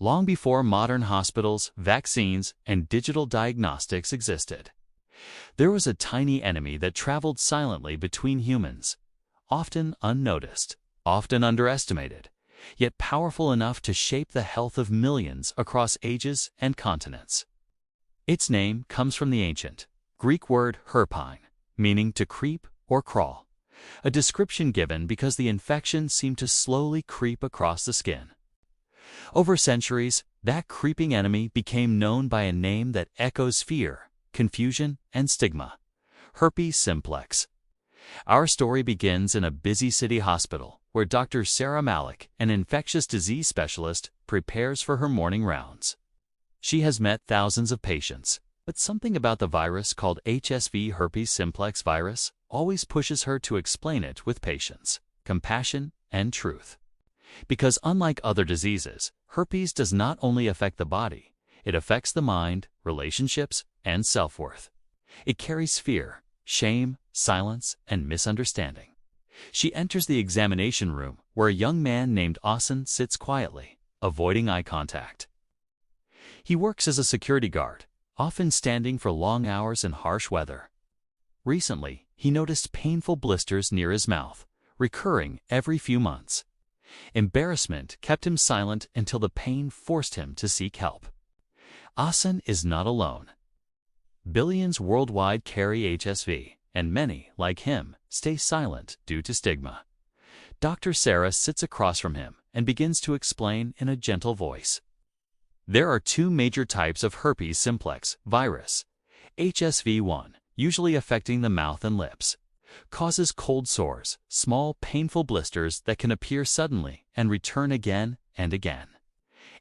long before modern hospitals, vaccines, and digital diagnostics existed. There was a tiny enemy that traveled silently between humans, often unnoticed, often underestimated, yet powerful enough to shape the health of millions across ages and continents. Its name comes from the ancient Greek word herpine, meaning to creep or crawl, a description given because the infection seemed to slowly creep across the skin. Over centuries, that creeping enemy became known by a name that echoes fear, confusion, and stigma: Herpes Simplex. Our story begins in a busy city hospital where Dr. Sarah Malik, an infectious disease specialist, prepares for her morning rounds. She has met thousands of patients, but something about the virus called HSV herpes simplex virus always pushes her to explain it with patience, compassion, and truth. Because unlike other diseases, herpes does not only affect the body, it affects the mind, relationships, and self-worth. It carries fear, shame, silence, and misunderstanding. She enters the examination room where a young man named Asen sits quietly, avoiding eye contact. He works as a security guard, often standing for long hours in harsh weather. Recently, he noticed painful blisters near his mouth, recurring every few months. Embarrassment kept him silent until the pain forced him to seek help. Asen is not alone. Billions worldwide carry HSV, and many, like him, stay silent due to stigma. Dr. Sarah sits across from him and begins to explain in a gentle voice. There are two major types of herpes simplex virus. HSV-1, usually affecting the mouth and lips, causes cold sores, small painful blisters that can appear suddenly and return again and again.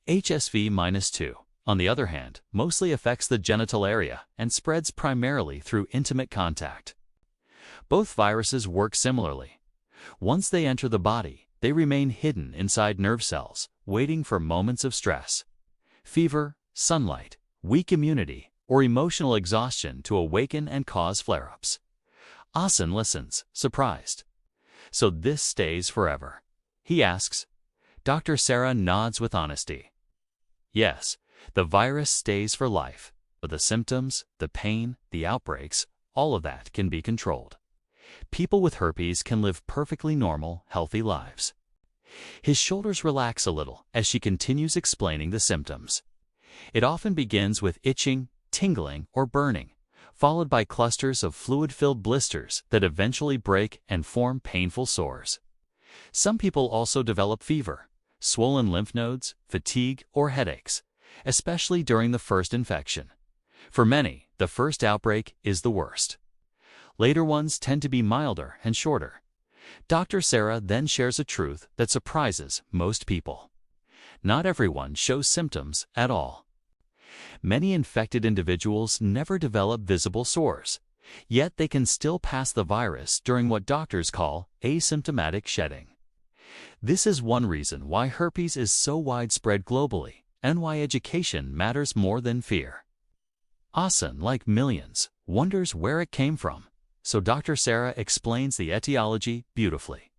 HSV-2, on the other hand, mostly affects the genital area and spreads primarily through intimate contact. Both viruses work similarly. Once they enter the body, they remain hidden inside nerve cells, waiting for moments of stress, fever, sunlight, weak immunity, or emotional exhaustion to awaken and cause flare-ups. Asen listens, surprised. So this stays forever? He asks. Dr. Sarah nods with honesty. Yes, the virus stays for life, but the symptoms, the pain, the outbreaks, all of that can be controlled. People with herpes can live perfectly normal, healthy lives. His shoulders relax a little as she continues explaining the symptoms. It often begins with itching, tingling, or burning, followed by clusters of fluid-filled blisters that eventually break and form painful sores. Some people also develop fever, swollen lymph nodes, fatigue, or headaches, especially during the first infection. For many, the first outbreak is the worst. Later ones tend to be milder and shorter. Dr. Sarah then shares a truth that surprises most people. Not everyone shows symptoms at all. Many infected individuals never develop visible sores, yet they can still pass the virus during what doctors call asymptomatic shedding. This is one reason why herpes is so widespread globally and why education matters more than fear. Asen, like millions, wonders where it came from, so Dr. Sarah explains the etiology beautifully.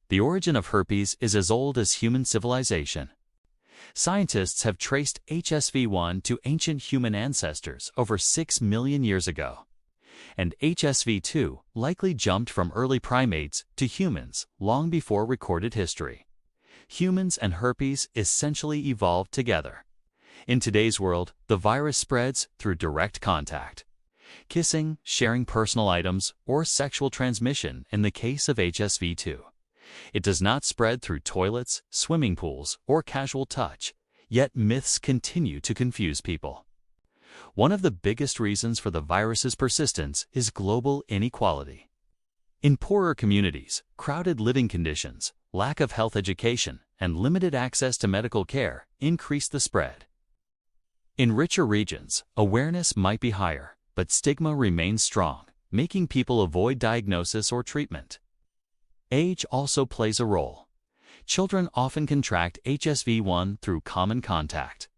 The origin of herpes is as old as human civilization. Scientists have traced HSV-1 to ancient human ancestors over 6 million years ago, and HSV-2 likely jumped from early primates to humans long before recorded history. Humans and herpes essentially evolved together. In today's world, the virus spreads through direct contact: kissing, sharing personal items, or sexual transmission in the case of HSV-2. It does not spread through toilets, swimming pools, or casual touch, yet myths continue to confuse people. One of the biggest reasons for the virus's persistence is global inequality. In poorer communities, crowded living conditions, lack of health education, and limited access to medical care increase the spread. In richer regions, awareness might be higher, but stigma remains strong, making people avoid diagnosis or treatment. Age also plays a role. Children often contract HSV-1 through common contact,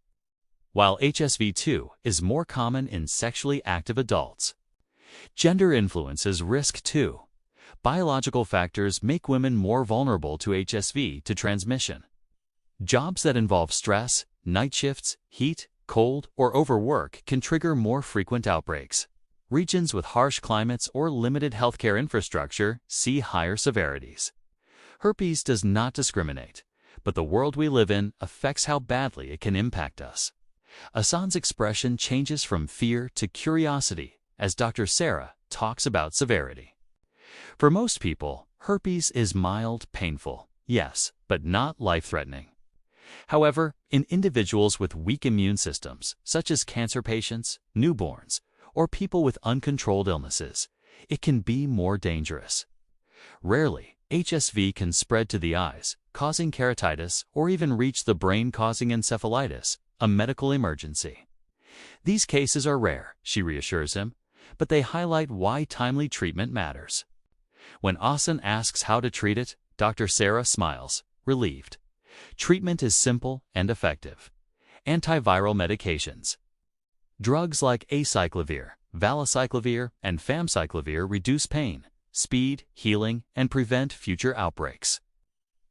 while HSV-2 is more common in sexually active adults. Gender influences risk too. Biological factors make women more vulnerable to HSV to transmission. Jobs that involve stress, night shifts, heat, cold, or overwork can trigger more frequent outbreaks. Regions with harsh climates or limited healthcare infrastructure see higher severities. Herpes does not discriminate, but the world we live in affects how badly it can impact us. Hassan's expression changes from fear to curiosity as Dr. Sarah talks about severity. For most people, herpes is mild, painful, yes, but not life-threatening. However, in individuals with weak immune systems, such as cancer patients, newborns, or people with uncontrolled illnesses, it can be more dangerous. Rarely, HSV can spread to the eyes, causing keratitis, or even reach the brain, causing encephalitis, a medical emergency. These cases are rare, she reassures him, but they highlight why timely treatment matters. When Hassan asks how to treat it, Dr. Sarah smiles, relieved. Treatment is simple and effective. Antiviral medications. Drugs like acyclovir, valacyclovir, and famciclovir reduce pain, speed, healing, and prevent future outbreaks.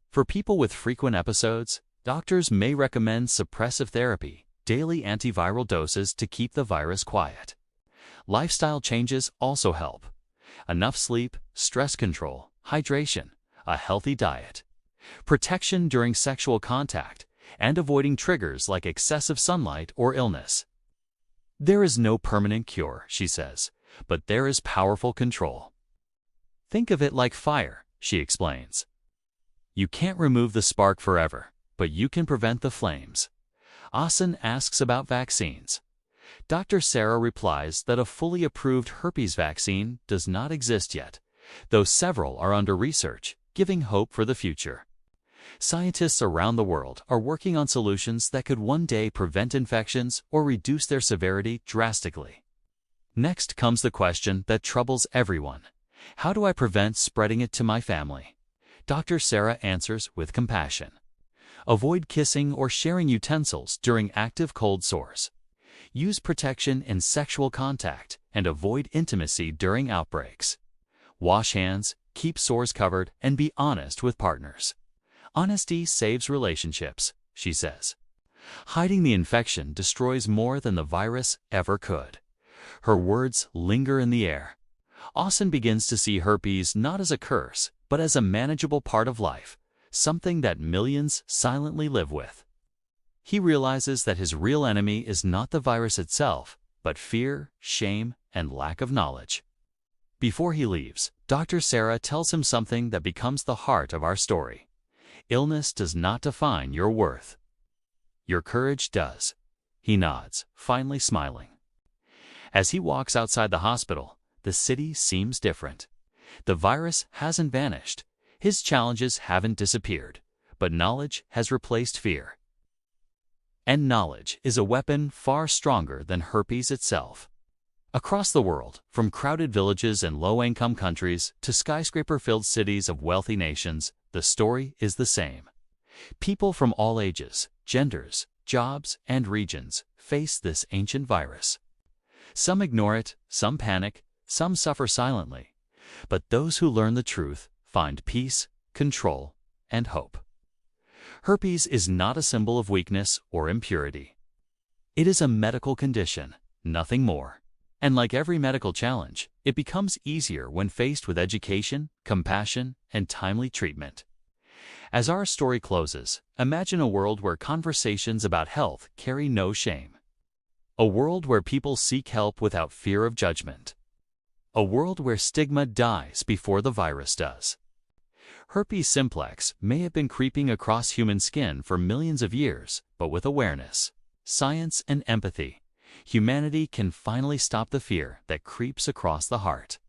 For people with frequent episodes, doctors may recommend suppressive therapy, daily antiviral doses to keep the virus quiet. Lifestyle changes also help. Enough sleep, stress control, hydration, a healthy diet, protection during sexual contact, and avoiding triggers like excessive sunlight or illness. There is no permanent cure, she says, but there is powerful control. Think of it like fire, she explains. You can't remove the spark forever, but you can prevent the flames. Hassan asks about vaccines. Dr. Sarah replies that a fully approved herpes vaccine does not exist yet, though several are under research, giving hope for the future. Scientists around the world are working on solutions that could one day prevent infections or reduce their severity drastically. Next comes the question that troubles everyone. How do I prevent spreading it to my family? Dr. Sarah answers with compassion. Avoid kissing or sharing utensils during active cold sores. Use protection in sexual contact and avoid intimacy during outbreaks. Wash hands, keep sores covered, and be honest with partners. Honesty saves relationships, she says. Hiding the infection destroys more than the virus ever could. Her words linger in the air. Hassan begins to see herpes not as a curse, but as a manageable part of life, something that millions silently live with. He realizes that his real enemy is not the virus itself, but fear, shame, and lack of knowledge. Before he leaves, Dr. Sarah tells him something that becomes the heart of our story. Illness does not define your worth. Your courage does. He nods, finally smiling. As he walks outside the hospital, the city seems different. The virus hasn't vanished. His challenges haven't disappeared, but knowledge has replaced fear. And knowledge is a weapon far stronger than herpes itself. Across the world, from crowded villages in low-income countries to skyscraper-filled cities of wealthy nations, the story is the same. People from all ages, genders, jobs, and regions face this ancient virus. Some ignore it, some panic, some suffer silently. But those who learn the truth find peace, control, and hope. Herpes is not a symbol of weakness or impurity. It is a medical condition, nothing more. And like every medical challenge, it becomes easier when faced with education, compassion, and timely treatment. As our story closes, imagine a world where conversations about health carry no shame. A world where people seek help without fear of judgment. A world where stigma dies before the virus does. Herpes simplex may have been creeping across human skin for millions of years, but with awareness, science, and empathy, humanity can finally stop the fear that creeps across the heart.